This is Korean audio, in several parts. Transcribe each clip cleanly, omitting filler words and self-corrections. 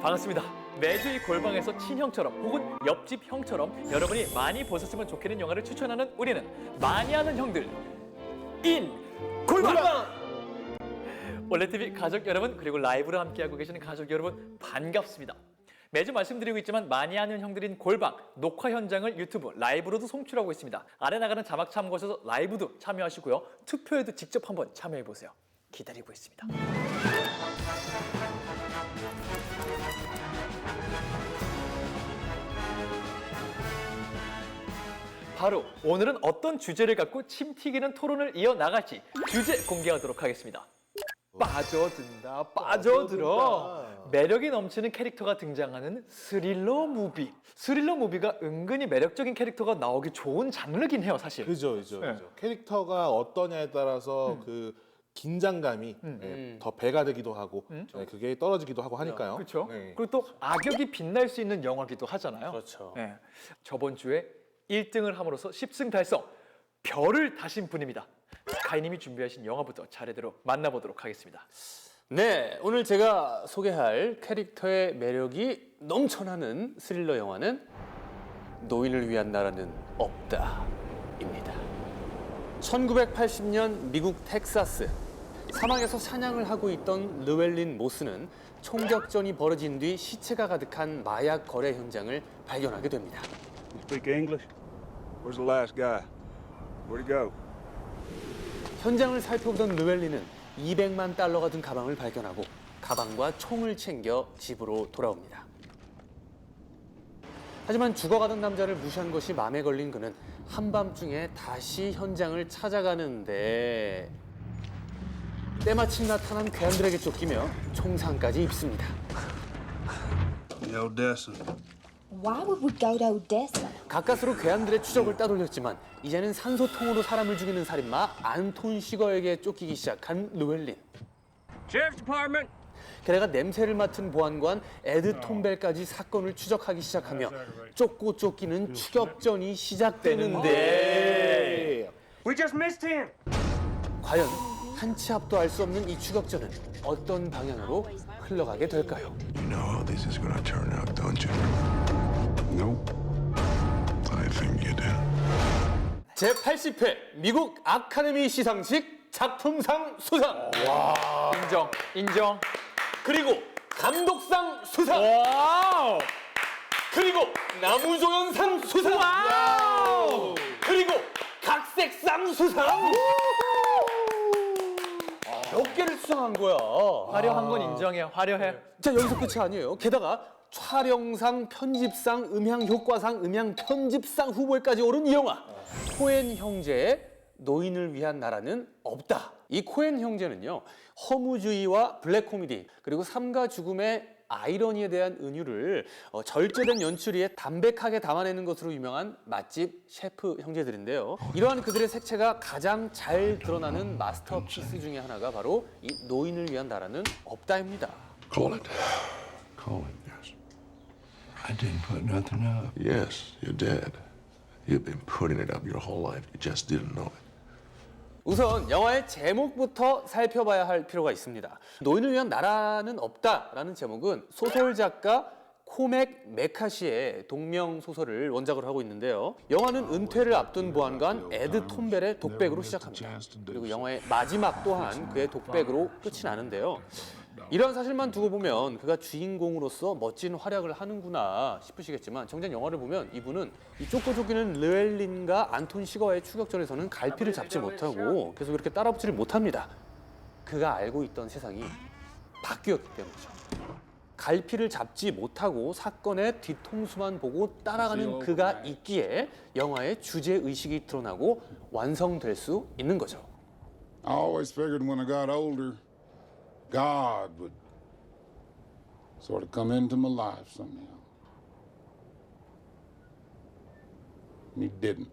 반갑습니다. 매주 이 골방에서 친형처럼 혹은 옆집 형처럼 여러분이 많이 보셨으면 좋겠는 영화를 추천하는 우리는 많이 아는 형들 인 골방! 올레TV 가족 여러분 그리고 라이브로 함께하고 계시는 가족 여러분 반갑습니다. 매주 말씀드리고 있지만 많이 아는 형들인 골방 녹화 현장을 유튜브 라이브로도 송출하고 있습니다. 아래 나가는 자막 참고하셔서 라이브도 참여하시고요. 투표에도 직접 한번 참여해보세요. 기다리고 있습니다. 바로 오늘은 어떤 주제를 갖고 침 튀기는 토론을 이어나갈지 주제 공개하도록 하겠습니다. 빠져든다, 빠져들어. 매력이 넘치는 캐릭터가 등장하는 스릴러 무비. 스릴러 무비가 은근히 매력적인 캐릭터가 나오기 좋은 장르긴 해요, 사실. 그죠. 캐릭터가 어떠냐에 따라서 그 긴장감이 더 배가 되기도 하고 그게 떨어지기도 하고 하니까요. 그렇죠. 그리고 또 악역이 빛날 수 있는 영화기도 하잖아요. 그렇죠. 저번 주에 1등을 함으로써 10승 달성, 별을 다신 분입니다. 카이님이 준비하신 영화부터 차례대로 만나보도록 하겠습니다. 네, 오늘 제가 소개할 캐릭터의 매력이 넘쳐나는 스릴러 영화는 노인을 위한 나라는 없다입니다. 1980년 미국 텍사스 사막에서 사냥을 하고 있던 르웰린 모스는 총격전이 벌어진 뒤 시체가 가득한 마약 거래 현장을 발견하게 됩니다. You speak English? Where's the last guy? Where'd he go? 현장을 살펴보던 르웰린은 200만 달러가 든 가방을 발견하고 가방과 총을 챙겨 집으로 돌아옵니다. 하지만 죽어가던 남자를 무시한 것이 마음에 걸린 그는 한밤중에 다시 현장을 찾아가는데 때마침 나타난 괴한들에게 쫓기며 총상까지 입습니다. The Odessa. Why would we go to Odessa? 가까스로 괴한들의 추적을 따돌렸지만 이제는 산소통으로 사람을 죽이는 살인마 안톤 시거에게 쫓기기 시작한 르웰린. Sheriff's Department. 게다가 냄새를 맡은 보안관 에드 톰벨까지 사건을 추적하기 시작하며 쫓고 쫓기는 추격전이 시작되는데 We just missed him. 과연 한 치 앞도 알 수 없는 이 추격전은 어떤 방향으로 흘러가게 될까요? You know how this is gonna turn out, don't you? Nope. I think you do. 제80회 미국 아카데미 시상식 작품상 수상 인정. 그리고 감독상 수상 와우! 그리고 나무조연상 수상 와우! 그리고 각색상 수상 몇 개를 수상한 거야. 화려한 건 인정해. 화려해. 자, 여기서 끝이 아니에요. 게다가 촬영상, 편집상, 음향 효과상, 음향 편집상 후보에까지 오른 이 영화. 코엔 형제의 노인을 위한 나라는 없다. 이 코엔 형제는요, 허무주의와 블랙 코미디 그리고 삶과 죽음의 아이러니에 대한 은유를 절제된 연출위에 담백하게 담아내는 것으로 유명한 맛집 셰프 형제들인데요. 이러한 그들의 색채가 가장 잘 드러나는 마스터피스 중에 하나가 바로 이 노인을 위한 나라는 없다입니다. Call it. Call it, yes. I didn't put nothing up. Yes, you did. You've been putting it up your whole life. You just didn't know it. 우선 영화의 제목부터 살펴봐야 할 필요가 있습니다. 노인을 위한 나라는 없다라는 제목은 소설 작가 코맥 메카시의 동명 소설을 원작으로 하고 있는데요. 영화는 은퇴를 앞둔 보안관 에드 톰벨의 독백으로 시작합니다. 그리고 영화의 마지막 또한 그의 독백으로 끝이 나는데요. 이런 사실만 두고 보면 그가 주인공으로서 멋진 활약을 하는구나 싶으시겠지만 정작 영화를 보면 이분은 이 쫓고 쫓기는 르웰린과 안톤 시거와의 추격전에서는 갈피를 잡지 못하고 계속 이렇게 따라붙지를 못합니다. 그가 알고 있던 세상이 바뀌었기 때문이죠. 갈피를 잡지 못하고 사건의 뒤통수만 보고 따라가는 그가 있기에 영화의 주제의식이 드러나고 완성될 수 있는 거죠. I always figured when I got older, God would sort of come into my life somehow. And he didn't.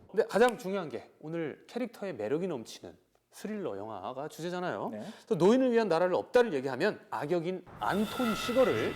근데 가장 중요한 게 오늘 캐릭터의 매력이 넘치는 스릴러 영화가 주제잖아요. 또 노인을 위한 나라를 없다를 얘기하면 악역인 안톤 시거를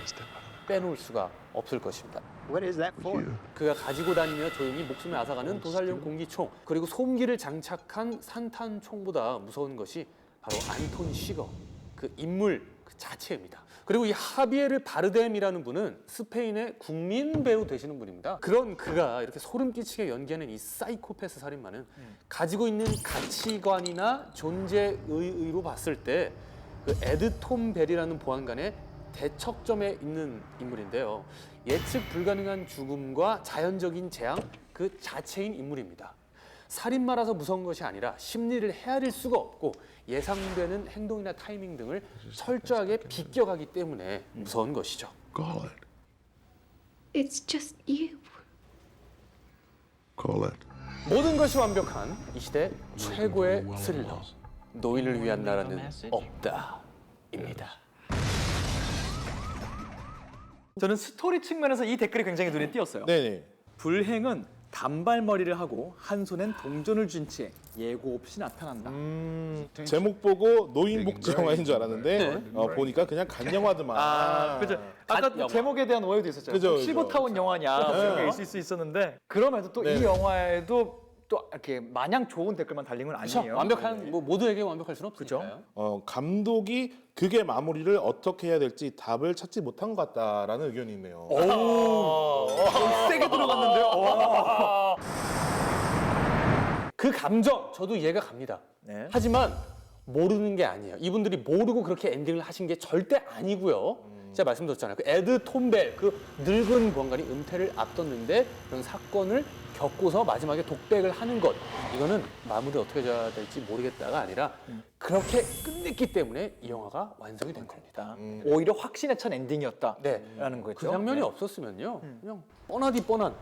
빼놓을 수가 없을 것입니다. What is that for? 그가 가지고 다니며 조용히 목숨을 앗아가는 도살용 공기총 그리고 소음기를 장착한 산탄총보다 무서운 것이 바로 안톤 시거 그 인물 그 자체입니다. 그리고 이 하비에르 바르뎀이라는 분은 스페인의 국민 배우 되시는 분입니다. 그런 그가 이렇게 소름 끼치게 연기하는 이 사이코패스 살인마는 가지고 있는 가치관이나 존재의의로 봤을 때 그 에드 톰 벨이라는 보안관의 대척점에 있는 인물인데요. 예측 불가능한 죽음과 자연적인 재앙 그 자체인 인물입니다. 살인마라서 무서운 것이 아니라 심리를 헤아릴 수가 없고 예상되는 행동이나 타이밍 등을 철저하게 비껴가기 때문에 무서운 것이죠. Call it. It's just you. Call it. 모든 것이 완벽한 이 시대 최고의 스릴러. 노인을 위한 나라는 없다입니다. 저는 스토리 측면에서 이 댓글이 굉장히 눈에 띄었어요. 네네. 불행은 단발머리를 하고 한 손엔 동전을 쥔 채 예고 없이 나타난다. 제목 보고 노인 복지 영화인 줄 알았는데 보니까 그냥 간 영화더만. 아, 그죠. 아까 또 영화. 제목에 대한 오해도 있었죠. 그죠, 시보타운 영화냐 뭐 이런 게 네. 있을 수 있었는데 그럼에도 또 이 네네. 영화에도 또 이렇게 마냥 좋은 댓글만 달린 건 그렇죠. 아니에요. 완벽한 뭐 모두에게 완벽할 수는 없으니까요. 감독이 극의 마무리를 어떻게 해야 될지 답을 찾지 못한 것 같다라는 의견이 있네요. 세게 들어갔는데요. 그 감정 저도 이해가 갑니다. 네. 하지만 모르는 게 아니에요. 이분들이 모르고 그렇게 엔딩을 하신 게 절대 아니고요. 제가 말씀드렸잖아요. 그 에드 톰벨 그 늙은 보안관이 은퇴를 앞뒀는데 그런 사건을 겪고서 마지막에 독백을 하는 것 이거는 마무리 어떻게 해야 될지 모르겠다가 아니라 그렇게 끝냈기 때문에 이 영화가 완성이 된 겁니다. 오히려 확신에 찬 엔딩이었다라는 네. 거죠. 그 장면이 없었으면요 그냥 뻔하디 뻔한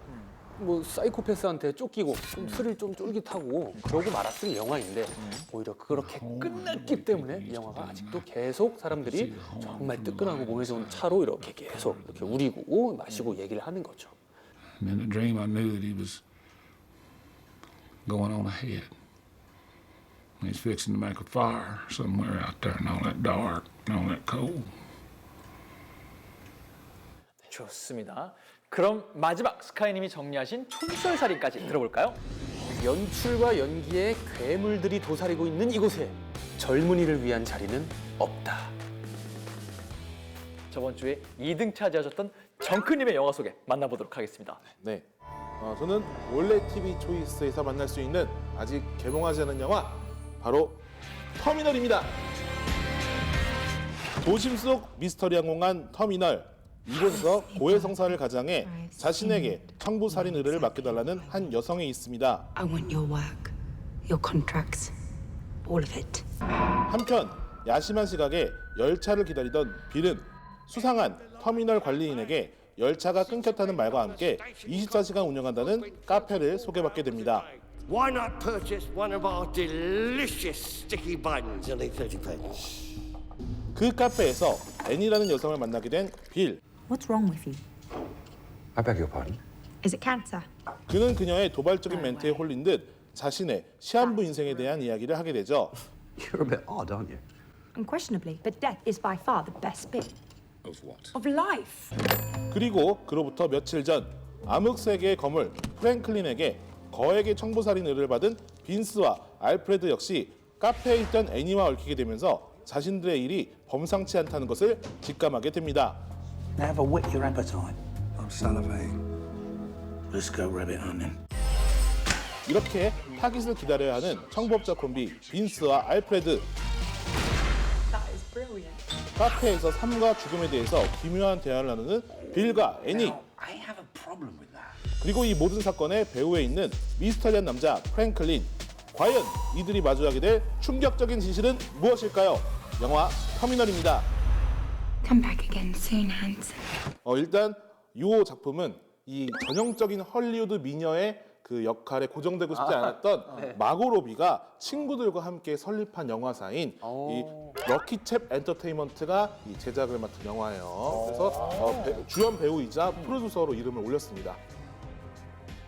뭐 사이코패스한테 쫓기고 좀 스릴 좀 쫄깃하고 그러고 말았을 영화인데 오히려 그렇게 끝냈기 때문에 이 영화가 아직도 계속 사람들이 정말 뜨끈하고 몸에 좋은 차로 이렇게 계속 이렇게 우리고 마시고 얘기를 하는 거죠. And in the dream, I knew that he was going on ahead. He's fixing to make a fire somewhere out there in all that dark and all that cold. 좋습니다. 그럼 마지막 스카이님이 정리하신 촌철살인까지 들어볼까요? 연출과 연기에 괴물들이 도사리고 있는 이곳에 젊은이를 위한 자리는 없다. 저번 주에 2등 차지하셨던 정크님의 영화 소개 만나보도록 하겠습니다. 네. 저는 원래 TV 초이스에서 만날 수 있는 아직 개봉하지 않은 영화 바로 터미널입니다. 도심 속 미스터리 항공한 터미널. 이곳에서 고해성사를 가장해 자신에게 청부 살인 의뢰를 맡겨달라는 한 여성이 있습니다. I want your work, your contracts, all of it. 한편 야심한 시각에 열차를 기다리던 빌은 수상한 터미널 관리인에게 열차가 끊겼다는 말과 함께 24시간 운영한다는 카페를 소개받게 됩니다. Why not purchase one of our delicious sticky buns, only 30p? 그 카페에서 애니라는 여성을 만나게 된 빌. What's wrong with you? I beg your pardon? Is it cancer? 그는 그녀의 도발적인 멘트에 홀린 듯 자신의 시한부 인생에 대한 이야기를 하게 되죠. You're a bit odd, aren't you? Unquestionably, but death is by far the best bit Of what? of life. 그리고 그로부터 며칠 전 암흑세계의 거물 프랭클린에게 거액의 청부살인 의뢰를 받은 빈스와 알프레드 역시 카페에 있던 애니와 얽히게 되면서 자신들의 일이 범상치 않다는 것을 직감하게 됩니다. Never whet your appetite. I'm son of a. Let's go rabbit hunting. 이렇게 타깃을 기다려야 하는 청부업자 콤비 빈스와 알프레드. 카페에서 삶과 죽음에 대해서 기묘한 대화를 나누는 빌과 애니. I have a problem with that. 그리고 이 모든 사건의 배후에 있는 미스터리한 남자 프랭클린. 과연 이들이 마주하게 될 충격적인 진실은 무엇일까요? 영화 터미널입니다. Come back again soon, handsome. 일단 이 작품은 이 전형적인 헐리우드 미녀의 그 역할에 고정되고 싶지 않았던 마고 로비가 친구들과 함께 설립한 영화사인 이 럭키챕 엔터테인먼트가 이 제작을 맡은 영화예요. 그래서 주연 배우이자 프로듀서로 이름을 올렸습니다.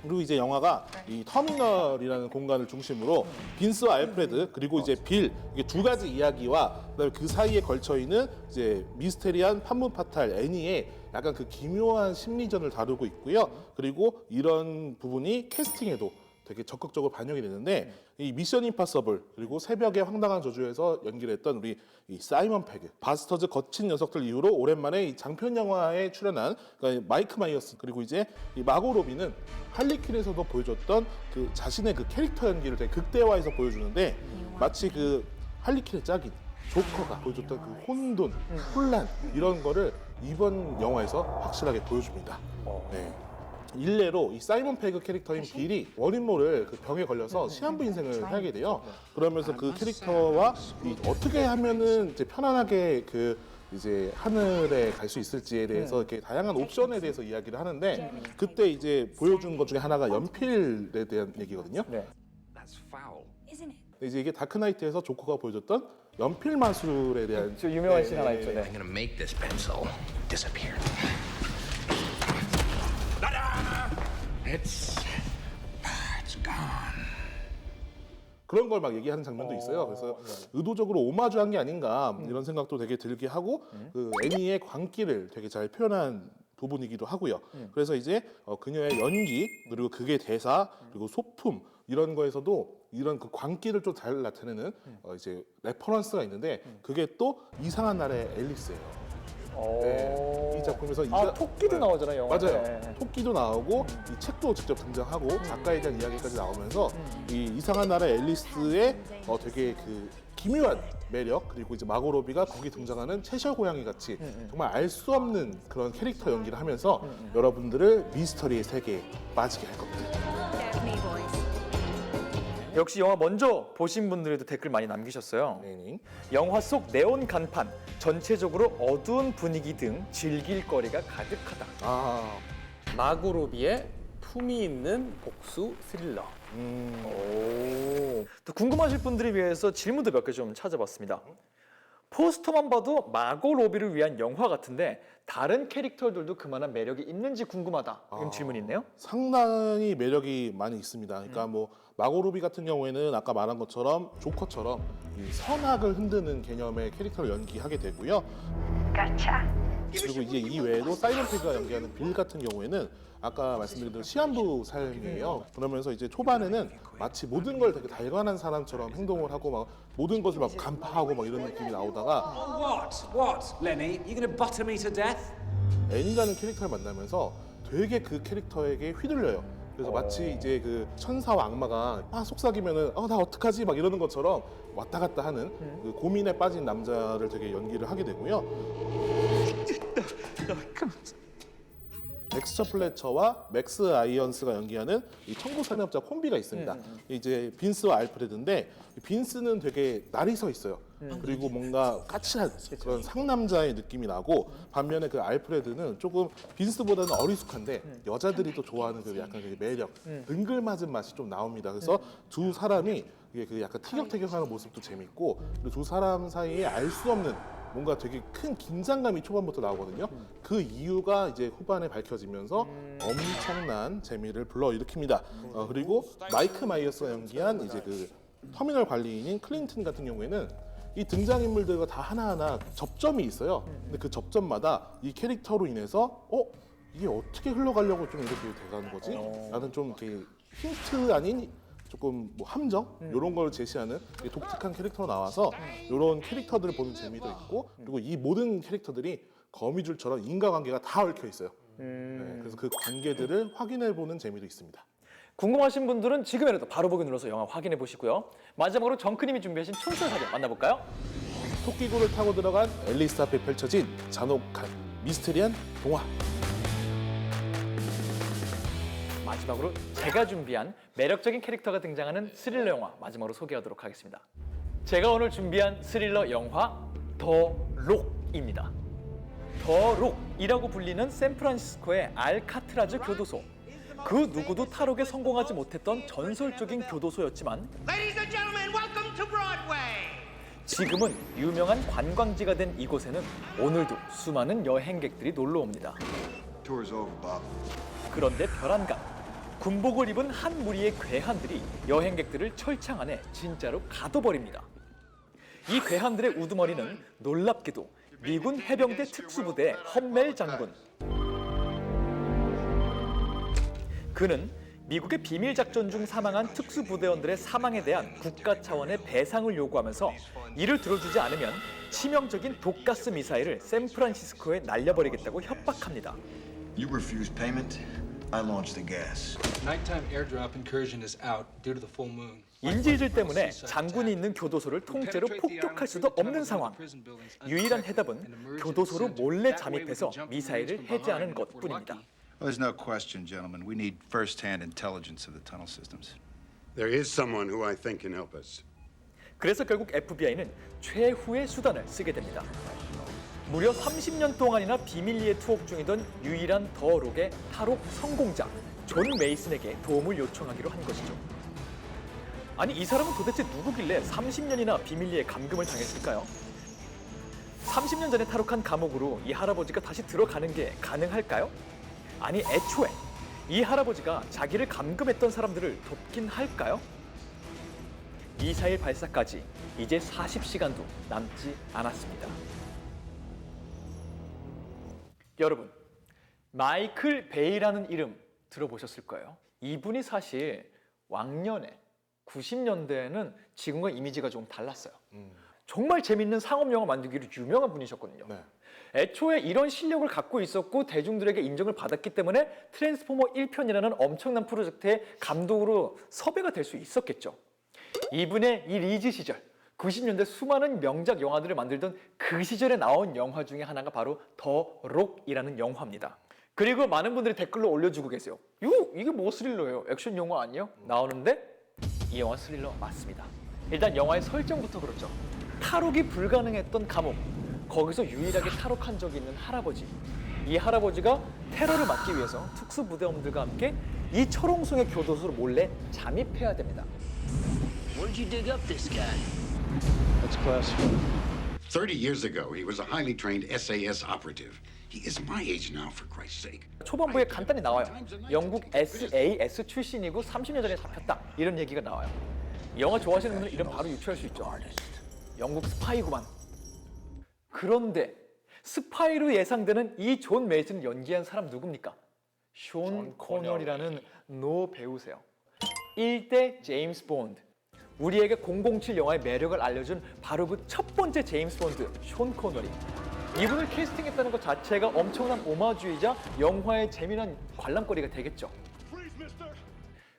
그리고 이제 영화가 이 터미널이라는 공간을 중심으로 빈스와 알프레드 그리고 이제 빌 이게 두 가지 이야기와 그다음에 그 사이에 걸쳐 있는 이제 미스테리한 판문파탈 애니의 약간 그 기묘한 심리전을 다루고 있고요. 그리고 이런 부분이 캐스팅에도 되게 적극적으로 반영이 되는데 이 미션 임파서블 그리고 새벽의 황당한 저주에서 연기를 했던 우리 이 사이먼 페그, 바스터즈 거친 녀석들 이후로 오랜만에 이 장편 영화에 출연한 그러니까 마이크 마이어스 그리고 이제 이 마고 로비는 할리퀸에서도 보여줬던 그 자신의 그 캐릭터 연기를 되게 극대화해서 보여주는데 마치 그 할리퀸의 짝인 조커가 보여줬던 그 혼돈, 혼란 이런 거를 이번 영화에서 확실하게 보여줍니다. 네. 일례로 이 사이먼 페그 캐릭터인 빌이 원인 모를 그 병에 걸려서 시한부 인생을 살게 돼요. 그러면서 그 캐릭터와 이 어떻게 하면은 이제 편안하게 그 이제 하늘에 갈 수 있을지에 대해서 이렇게 다양한 옵션에 대해서 이야기를 하는데 그때 이제 보여준 것 중에 하나가 연필에 대한 얘기거든요. That's foul. 이제 이게 다크나이트에서 조커가 보여줬던 연필 마술에 대한 저 유명한 씬 하나 있죠. 네. I'm gonna make this pencil disappear. It's gone. 그런 걸 막 얘기하는 장면도 있어요. 그래서 의도적으로 오마주한 게 아닌가 이런 생각도 되게 들게 하고 그 애니의 광기를 되게 잘 표현한 부분이기도 하고요. 그래서 이제 그녀의 연기 그리고 그게 대사 그리고 소품 이런 거에서도 이런 그 광기를 좀 잘 나타내는 이제 레퍼런스가 있는데 그게 또 이상한 나라의 앨리스예요. 네, 이 작품에서 토끼도 나오잖아요, 영화에. 맞아요. 네. 토끼도 나오고 이 책도 직접 등장하고 작가에 대한 이야기까지 나오면서 이 이상한 나라 앨리스의 되게 그 기묘한 매력 그리고 이제 마고 로비가 거기 등장하는 채셔 고양이 같이 정말 알 수 없는 그런 캐릭터 연기를 하면서 여러분들을 미스터리의 세계에 빠지게 할 겁니다. 역시 영화 먼저 보신 분들도 댓글 많이 남기셨어요. 네. 영화 속 네온 간판, 전체적으로 어두운 분위기 등 즐길 거리가 가득하다. 마고 로비의 품위 있는 복수 스릴러. 또 궁금하실 분들을 위해서 질문도 몇 개 좀 찾아봤습니다. 포스터만 봐도 마고 로비를 위한 영화 같은데 다른 캐릭터들도 그만한 매력이 있는지 궁금하다. 이런 질문이 있네요. 상당히 매력이 많이 있습니다. 그러니까 뭐 마고 로비 같은 경우에는 아까 말한 것처럼 조커처럼 이 선악을 흔드는 개념의 캐릭터를 연기하게 되고요. 그리고 이제 이 외에도 사이먼 페그가 연기하는 빌 같은 경우에는 아까 말씀드린 대로 시한부 삶이에요. 그러면서 이제 초반에는 마치 모든 걸 되게 달관한 사람처럼 행동을 하고 막 모든 것을 막 간파하고 막 이런 느낌이 나오다가 What, Lenny? You gonna butter me to death? 애니라는 캐릭터를 만나면서 되게 그 캐릭터에게 휘둘려요. 그래서 마치 이제 그 천사와 악마가 속삭이면은 나 어떡하지 막 이러는 것처럼 왔다 갔다 하는 그 고민에 빠진 남자를 되게 연기를 하게 되고요. 덱스터 플래처와 맥스 아이언스가 연기하는 이 청부산업자 콤비가 있습니다. 이제 빈스와 알프레드인데 빈스는 되게 날이 서 있어요. 그리고 뭔가 까칠한 그런 상남자의 느낌이 나고 반면에 그 알프레드는 조금 빈스보다는 어리숙한데 여자들이 또 좋아하는 그 약간 그 매력, 능글맞은 맛이 좀 나옵니다. 그래서 두 사람이 이게 그 약간 티격태격하는 모습도 재밌고 그리고 두 사람 사이에 알 수 없는 뭔가 되게 큰 긴장감이 초반부터 나오거든요. 그 이유가 이제 후반에 밝혀지면서 엄청난 재미를 불러일으킵니다. 그리고 마이크 마이어스가 연기한 이제 그 터미널 관리인인 클린튼 같은 경우에는 이 등장인물들과 다 하나하나 접점이 있어요. 근데 그 접점마다 이 캐릭터로 인해서 이게 어떻게 흘러가려고 좀 이렇게 돼가는 거지? 라는 좀 이렇게 힌트 아닌 조금 뭐 함정 이런 걸 제시하는 독특한 캐릭터로 나와서 이런 캐릭터들을 보는 재미도 있고 그리고 이 모든 캐릭터들이 거미줄처럼 인과관계가 다 얽혀 있어요. 네, 그래서 그 관계들을 확인해 보는 재미도 있습니다. 궁금하신 분들은 지금이라도 바로 보기 눌러서 영화 확인해 보시고요. 마지막으로 정크님이 준비하신 촌철 사격 만나볼까요? 토끼굴을 타고 들어간 앨리스 앞에 펼쳐진 잔혹한 미스테리한 동화. 마지막으로 제가 준비한 매력적인 캐릭터가 등장하는 스릴러 영화 마지막으로 소개하도록 하겠습니다. 제가 오늘 준비한 스릴러 영화 더 록입니다. 더 록이라고 불리는 샌프란시스코의 알카트라즈 교도소. 그 누구도 탈옥에 성공하지 못했던 전설적인 교도소였지만 Ladies and gentlemen, welcome to Broadway. 지금은 유명한 관광지가 된 이곳에는 오늘도 수많은 여행객들이 놀러 옵니다. Tour's over, Bob. 그런데 별안간 군복을 입은 한 무리의 괴한들이 여행객들을 철창 안에 진짜로 가둬버립니다. 이 괴한들의 우두머리는 놀랍게도 미군 해병대 특수부대 험멜 장군. 그는 미국의 비밀 작전 중 사망한 특수부대원들의 사망에 대한 국가 차원의 배상을 요구하면서 이를 들어주지 않으면 치명적인 독가스 미사일을 샌프란시스코에 날려버리겠다고 협박합니다. You refuse payment, I launch the gas. Nighttime airdrop incursion is out due to the full moon. 인질들 때문에 장군이 있는 교도소를 통째로 폭격할 수도 없는 상황. 유일한 해답은 교도소로 몰래 잠입해서 미사일을 해제하는 것뿐입니다. Well, there's no question, gentlemen. We need first-hand intelligence of the tunnel systems. There is someone who I think can help us. 그래서 결국 FBI는 최후의 수단을 쓰게 됩니다. 무려 30년 동안이나 비밀리에 투옥 중이던 유일한 더 록의 탈옥 성공자 존 메이슨에게 도움을 요청하기로 한 것이죠. 아니 이 사람은 도대체 누구길래 30년이나 비밀리에 감금을 당했을까요? 30년 전에 탈옥한 감옥으로 이 할아버지가 다시 들어가는 게 가능할까요? 아니 애초에 이 할아버지가 자기를 감금했던 사람들을 돕긴 할까요? 미사일 발사까지 이제 40시간도 남지 않았습니다. 여러분, 마이클 베이라는 이름 들어보셨을 거예요. 이분이 사실 왕년에 90년대에는 지금과 이미지가 좀 달랐어요. 정말 재밌는 상업 영화 만들기로 유명한 분이셨거든요. 네. 애초에 이런 실력을 갖고 있었고 대중들에게 인정을 받았기 때문에 트랜스포머 1편이라는 엄청난 프로젝트의 감독으로 섭외가 될 수 있었겠죠. 이분의 이 리즈 시절 90년대 수많은 명작 영화들을 만들던 그 시절에 나온 영화 중에 하나가 바로 더 록이라는 영화입니다. 그리고 많은 분들이 댓글로 올려주고 계세요. 이게 뭐 스릴러예요? 액션 영화 아니에요? 나오는데 이 영화 스릴러 맞습니다. 일단 영화의 설정부터 그렇죠. 탈옥이 불가능했던 감옥, 거기서 유일하게 탈옥한 적이 있는 할아버지. 이 할아버지가 테러를 막기 위해서 특수부대원들과 함께 이 철옹성의 교도소로 몰래 잠입해야 됩니다. Where'd you dig up this guy? That's classified. 30 years ago, he was a highly trained SAS operative. He is my age now, for Christ's sake. 초반부에 간단히 나와요. 영국 SAS 출신이고 30년 전에 잡혔다. 이런 얘기가 나와요. 영화 좋아하시는 분들은 이름 바로 유추할 수 있죠. 영국 스파이구만. 그런데 스파이로 예상되는 이 존 메이슨을 연기한 사람 누굽니까? 숀 코널이라는 노 배우세요. 1대 제임스 본드. 우리에게 007 영화의 매력을 알려준 바로 그 첫 번째 제임스 본드 숀 코널이. 이분을 캐스팅했다는 것 자체가 엄청난 오마주이자 영화의 재미난 관람거리가 되겠죠.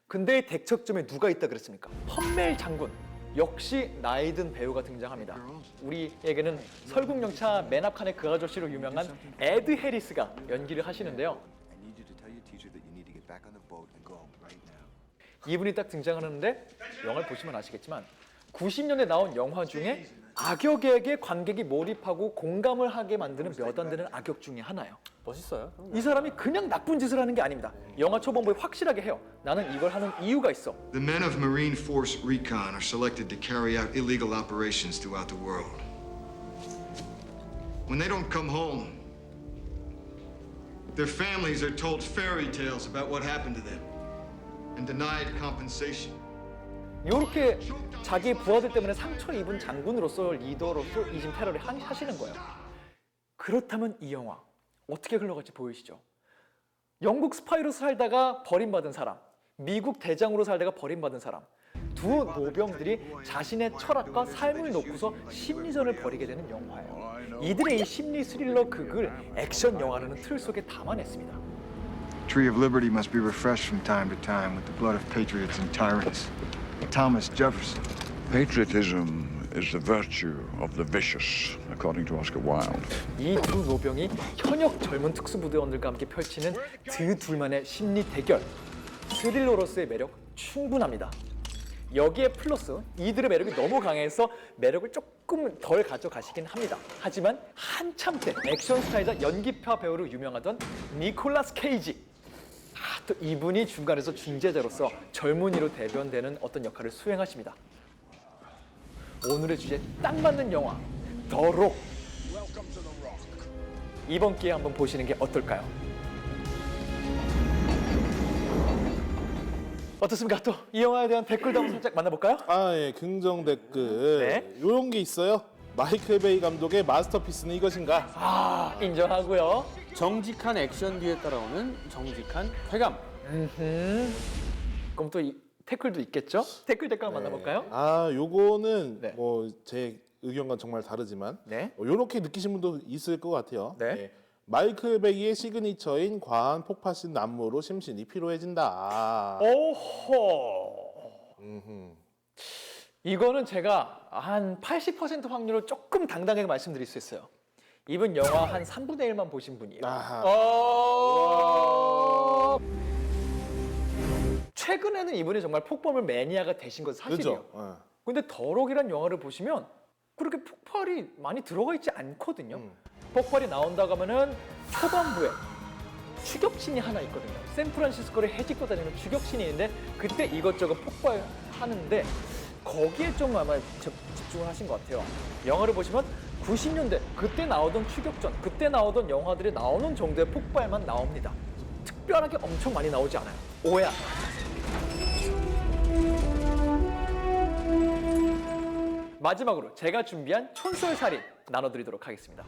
근데 대척점에 누가 있다 그랬습니까? 험멜 장군. 역시 나이 든 배우가 등장합니다. 우리에게는 설국열차 맨 앞 칸의 그 아저씨로 유명한 에드 해리스가 연기를 하시는데요. 이분이 딱 등장하는데 영화를 보시면 아시겠지만 90년대 나온 영화 중에 악역에게 관객이 몰입하고 공감을 하게 만드는 몇 안 되는 악역 중에 하나예요. 멋있어요. 이 사람이 그냥 나쁜 짓을 하는 게 아닙니다. 영화 초반부에 확실하게 해요. 나는 이걸 하는 이유가 있어. The men of Marine Force Recon are selected to carry out illegal operations throughout the world. When they don't come home, their families are told fairy tales about what happened to them and denied compensation. 이렇게 자기 부하들 때문에 상처 입은 장군으로서 리더로서 이 지금 테러를 하시는 거예요. 그렇다면 이 영화 어떻게 흘러갈지 보이시죠? 영국 스파이로 살다가 버림받은 사람, 미국 대장으로 살다가 버림받은 사람, 두 노병들이 자신의 철학과 삶을 놓고서 심리전을 벌이게 되는 영화예요. 이들의 이 심리 스릴러 극을 액션 영화라는 틀 속에 담아냈습니다. Tree of Liberty must be refreshed from time to time with the blood of patriots and tyrants. Thomas Jefferson. Patriotism is the virtue of the vicious, according to Oscar Wilde. 이 두 노병이 현역 젊은 특수부대원들과 함께 펼치는 그 둘만의 심리 대결. 스릴러로서의 매력 충분합니다. 여기에 플러스 이들의 매력이 너무 강해서 매력을 조금 덜 가져가시긴 합니다. 하지만 한참 때 액션 스타이자 연기파 배우로 유명하던 니콜라스 케이지. 또 이분이 중간에서 중재자로서 젊은이로 대변되는 어떤 역할을 수행하십니다. 오늘의 주제에 딱 맞는 영화 더 록. 이번 기회에 한번 보시는 게 어떨까요? 어떻습니까? 또 이 영화에 대한 댓글도 한번 살짝 만나볼까요? 예, 긍정 댓글. 네. 요런 게 있어요. 마이클 베이 감독의 마스터피스는 이것인가? 인정하고요. 정직한 액션 뒤에 따라오는 정직한 쾌감. 그럼 또 태클도 있겠죠? 태클 댓글 만나볼까요? 아, 요거는 네. 뭐 제 의견과 정말 다르지만 네. 요렇게 느끼신 분도 있을 것 같아요. 네. 마이클 베이의 시그니처인 과한 폭파신 난무로 심신이 피로해진다. 오호. 음흠. 이거는 제가 한 80% 확률로 조금 당당하게 말씀드릴 수 있어요. 이번 영화 한 3분의 1만 보신 분이에요. 아하. 최근에는 이분이 정말 폭발물 매니아가 되신 건 사실이에요. 그죠? 근데 더럭이란 영화를 보시면 그렇게 폭발이 많이 들어가 있지 않거든요. 폭발이 나온다고 하면은 초반부에 추격신이 하나 있거든요. 샌프란시스코를 헤집고 다니는 추격신이 있는데 그때 이것저것 폭발하는데 거기에 좀 아마 집중을 하신 것 같아요. 영화를 보시면 90년대 그때 나오던 추격전, 그때 나오던 영화들이 나오는 정도의 폭발만 나옵니다. 특별하게 엄청 많이 나오지 않아요. 오해 안 하세요. 마지막으로 제가 준비한 촌솔살인 나눠드리도록 하겠습니다.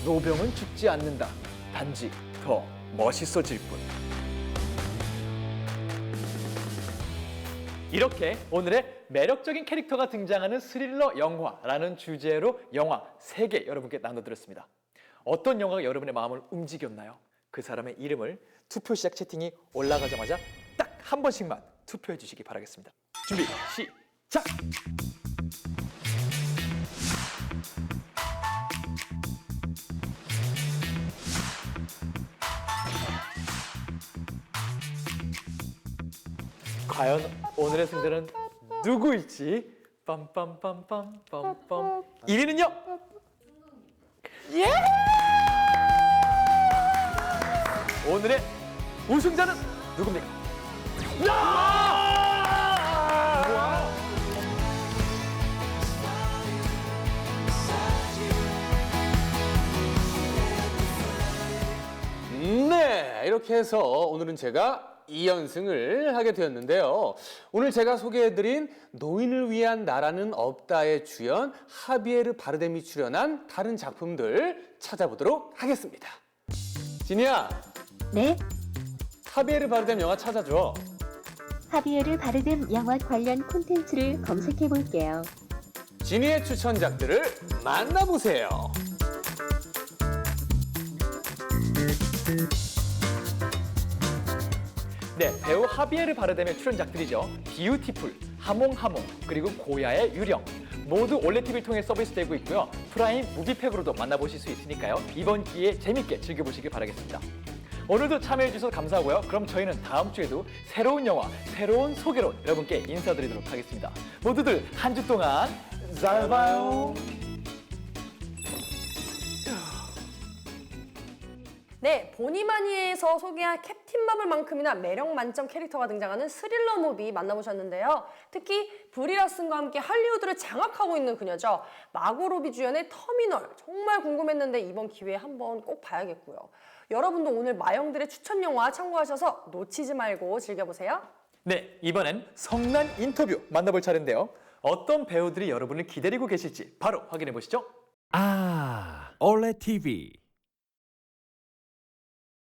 노병은 죽지 않는다. 단지 더 멋있어질 뿐. 이렇게 오늘의 매력적인 캐릭터가 등장하는 스릴러 영화라는 주제로 영화 3개 여러분께 나눠드렸습니다. 어떤 영화가 여러분의 마음을 움직였나요? 그 사람의 이름을 투표 시작 채팅이 올라가자마자 딱 한 번씩만 투표해 주시기 바라겠습니다. 준비 시작! 과연 오늘의 승자는 누구일지 빰빰빰빰빰빰 1위는요? 예! 오늘의 우승자는 누굽니까? 네, 이렇게 해서 오늘은 제가 2연승을 하게 되었는데요. 오늘 제가 소개해드린 노인을 위한 나라는 없다의 주연 하비에르 바르뎀이 출연한 다른 작품들 찾아보도록 하겠습니다. 지니야. 네? 하비에르 바르뎀 영화 찾아줘. 하비에르 바르뎀 영화 관련 콘텐츠를 검색해 볼게요. 지니의 추천작들을 만나보세요. 네, 배우 하비에르 바르뎀의 출연작들이죠. 뷰티풀, 하몽하몽, 그리고 고야의 유령. 모두 올레 TV를 통해 서비스되고 있고요. 프라임 무비팩으로도 만나보실 수 있으니까요. 이번 기회에 재밌게 즐겨보시길 바라겠습니다. 오늘도 참여해주셔서 감사하고요. 그럼 저희는 다음 주에도 새로운 영화, 새로운 소개로 여러분께 인사드리도록 하겠습니다. 모두들 한 주 동안 잘 봐요. 네, 보니마니에서 소개한 캡틴 마블만큼이나 매력 만점 캐릭터가 등장하는 스릴러 무비 만나보셨는데요. 특히 브리 라슨과 함께 할리우드를 장악하고 있는 그녀죠. 마고 로비 주연의 터미널, 정말 궁금했는데 이번 기회에 한번 꼭 봐야겠고요. 여러분도 오늘 마영들의 추천 영화 참고하셔서 놓치지 말고 즐겨보세요. 네, 이번엔 성난 인터뷰 만나볼 차례인데요. 어떤 배우들이 여러분을 기다리고 계실지 바로 확인해 보시죠. 올레 TV